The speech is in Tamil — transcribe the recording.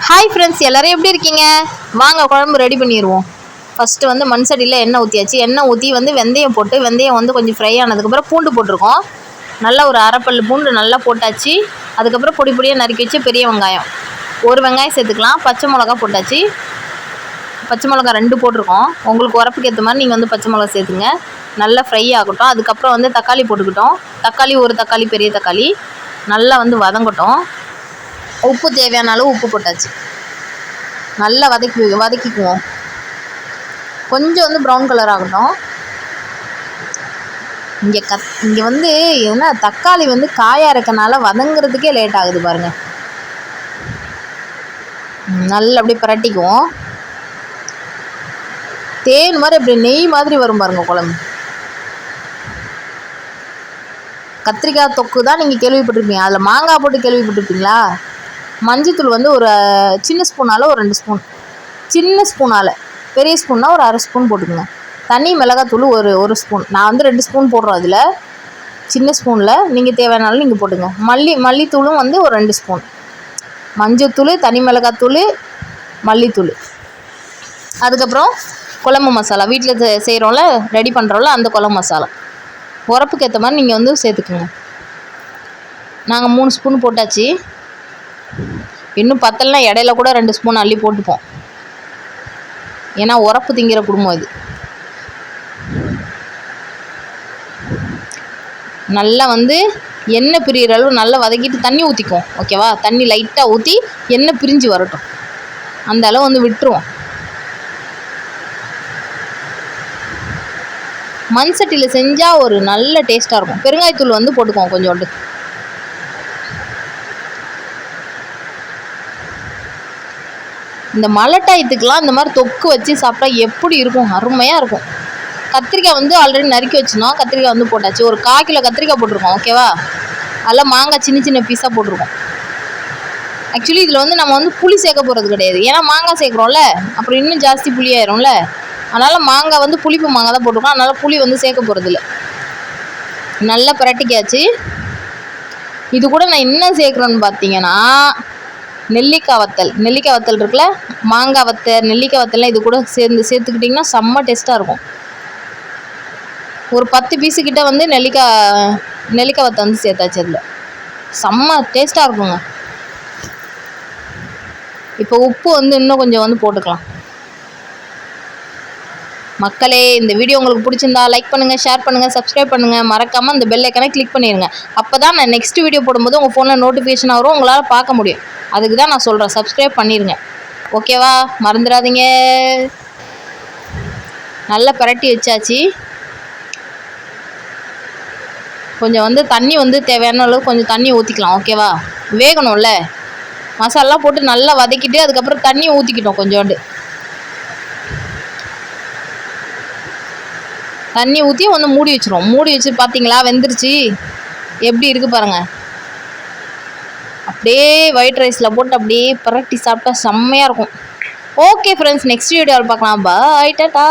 ஹாய் ஃப்ரெண்ட்ஸ், எல்லோரும் எப்படி இருக்கீங்க? வாங்க குழம்பு ரெடி பண்ணிடுவோம். ஃபஸ்ட்டு வந்து மண் சட்டியில் எண்ணெய் ஊற்றியாச்சு. எண்ணெய் ஊற்றி வந்து வெந்தயம் போட்டு, வெந்தயம் வந்து கொஞ்சம் ஃப்ரை ஆனதுக்கப்புறம் பூண்டு போட்டிருக்கோம். நல்லா ஒரு அரைப்பல் பூண்டு நல்லா போட்டாச்சு. அதுக்கப்புறம் பொடி பொடியாக நறுக்கி வச்சு பெரிய வெங்காயம், ஒரு வெங்காயம் சேர்த்துக்கலாம். பச்சை மிளகா போட்டாச்சு. பச்சை மிளகா 2 போட்டிருக்கோம். உங்களுக்கு உரப்புக்கு ஏற்ற மாதிரி நீங்கள் வந்து பச்சை மிளகா சேர்த்துங்க. நல்லா ஃப்ரை ஆகட்டும். அதுக்கப்புறம் வந்து தக்காளி போட்டுக்கிட்டோம். தக்காளி ஒரு தக்காளி, பெரிய தக்காளி நல்லா வந்து வதங்கட்டும். உப்பு தேவையான அளவு உப்பு போட்டாச்சு. நல்லா வதக்கிக்குவோம். கொஞ்சம் வந்து ப்ரௌன் கலர் ஆகட்டும். இங்கே வந்து என்ன தக்காளி வந்து காயாக இருக்கனால வதங்குறதுக்கே லேட் ஆகுது பாருங்கள். நல்லா அப்படியே பரட்டிக்குவோம். தேன் மாதிரி அப்படி நெய் மாதிரி வரும் பாருங்க குழம்பு. கத்திரிக்காய் தொக்கு தான் நீங்கள் கேள்விப்பட்டிருப்பீங்க. அதில் மாங்காய் போட்டு கேள்விப்பட்டிருப்பீங்களா? மஞ்சத்தூள் வந்து ஒரு சின்ன ஸ்பூனால் ஒரு 2 ஸ்பூன், சின்ன ஸ்பூனால், பெரிய ஸ்பூன்னா ஒரு அரை ஸ்பூன் போட்டுக்கோங்க. தனி மிளகாத்தூள் ஒரு ஸ்பூன். நான் வந்து 2 ஸ்பூன் போடுறோம். அதில் சின்ன ஸ்பூனில் நீங்கள் தேவையானாலும் நீங்கள் போட்டுங்க. மல்லித்தூளும் வந்து ஒரு 2 ஸ்பூன். மஞ்சத்தூள், தனி மிளகாத்தூள், மல்லித்தூள். அதுக்கப்புறம் குழம்பு மசாலா, வீட்டில் செய்கிறோம்ல, ரெடி பண்ணுறோம்ல, அந்த குழம்பு மசாலா உரப்புக்கு ஏற்ற மாதிரி நீங்கள் வந்து சேர்த்துக்குங்க. நாங்கள் 3 ஸ்பூன் போட்டாச்சு. இன்னும் பத்தலைனா இடையில கூட 2 ஸ்பூன் அள்ளி போட்டுப்போம். ஏன்னா உரப்பு திங்கிற குடும்பம் இது. நல்லா வந்து எண்ணெய் பிரிகிற அளவு நல்லா வதக்கிட்டு தண்ணி ஊற்றிக்குவோம். ஓகேவா? தண்ணி லைட்டாக ஊற்றி எண்ணெய் பிரிஞ்சு வரட்டும். அந்த அளவு வந்து விட்டுருவோம். மண் சட்டியில் செஞ்சால் ஒரு நல்ல டேஸ்ட்டாக இருக்கும். பெருங்காயத்தூள் வந்து போட்டுக்குவோம் கொஞ்சோண்டு. இந்த மழை டயத்துக்கெலாம் இந்த மாதிரி தொக்கு வச்சு சாப்பிட்டா எப்படி இருக்கும்? அருமையாக இருக்கும். கத்திரிக்காய் வந்து ஆல்ரெடி நறுக்கி வச்சுனோம். கத்திரிக்காய் வந்து போட்டாச்சு. ஒரு 1/4 கிலோ கத்திரிக்காய் போட்டிருக்கோம். ஓகேவா? அதில் மாங்காய் சின்ன சின்ன பீஸாக போட்டிருக்கோம். ஆக்சுவலி இதில் வந்து நம்ம வந்து புளி சேர்க்க போகிறது கிடையாது. ஏன்னா மாங்காய் சேர்க்குறோம்ல, அப்புறம் இன்னும் ஜாஸ்தி புளி ஆயிரும்ல. அதனால் மாங்காய் வந்து புளிப்பு மாங்காய் தான் போட்டிருக்கோம். அதனால் புளி வந்து சேர்க்க போகிறது இல்லை. நல்லா பிரட்டிக்காச்சு. இது கூட நான் என்ன சேர்க்குறேன்னு பார்த்தீங்கன்னா, நெல்லிக்காய் வத்தல் இருக்குல்ல, மாங்காய் வத்தல், நெல்லிக்காய் வத்தல்லாம் இது கூட சேர்த்துக்கிட்டிங்கன்னா செம்ம டேஸ்ட்டாக இருக்கும். ஒரு 10 பீஸுக்கிட்ட வந்து நெல்லிக்காய் வத்தல் வந்து சேர்த்தாச்சு. அதில் செம்ம டேஸ்ட்டாக இருக்குங்க. இப்போ உப்பு வந்து இன்னும் கொஞ்சம் வந்து போட்டுக்கலாம். மக்களே, இந்த வீடியோ உங்களுக்கு பிடிச்சிருந்தா லைக் பண்ணுங்கள், ஷேர் பண்ணுங்கள், சப்ஸ்கிரைப் பண்ணுங்கள். மறக்காமல் அந்த பெல் ஐக்கனை கிளிக் பண்ணிடுங்க. அப்போ தான் நான் நெக்ஸ்ட் வீடியோ போடும்போது உங்கள் ஃபோனில் நோட்டிஃபிகேஷன் வரும், உங்களால் பார்க்க முடியும். அதுக்கு தான் நான் சொல்கிறேன், சப்ஸ்கிரைப் பண்ணிடுங்க. ஓகேவா? மறந்துடாதீங்க. நல்லா பரட்டி வச்சாச்சு. கொஞ்சம் வந்து தண்ணி வந்து தேவையான அளவு கொஞ்சம் தண்ணி ஊற்றிக்கலாம். ஓகேவா? வேகணும்ல, மசாலா போட்டு நல்லா வதக்கிட்டு அதுக்கப்புறம் தண்ணி ஊற்றிக்கிட்டோம். கொஞ்சோண்டு தண்ணி ஊற்றி வந்து மூடி வச்சுருவோம். மூடி வச்சு பார்த்தீங்களா, வெந்துருச்சு. எப்படி இருக்குது பாருங்கள். அப்படியே ஒயிட் ரைஸில் போட்டு அப்படியே பரட்டி சாப்பிட்டா செம்மையாக இருக்கும். ஓகே ஃப்ரெண்ட்ஸ், நெக்ஸ்ட் வீடியோவில் பார்க்கலாம். பாய், டாடா.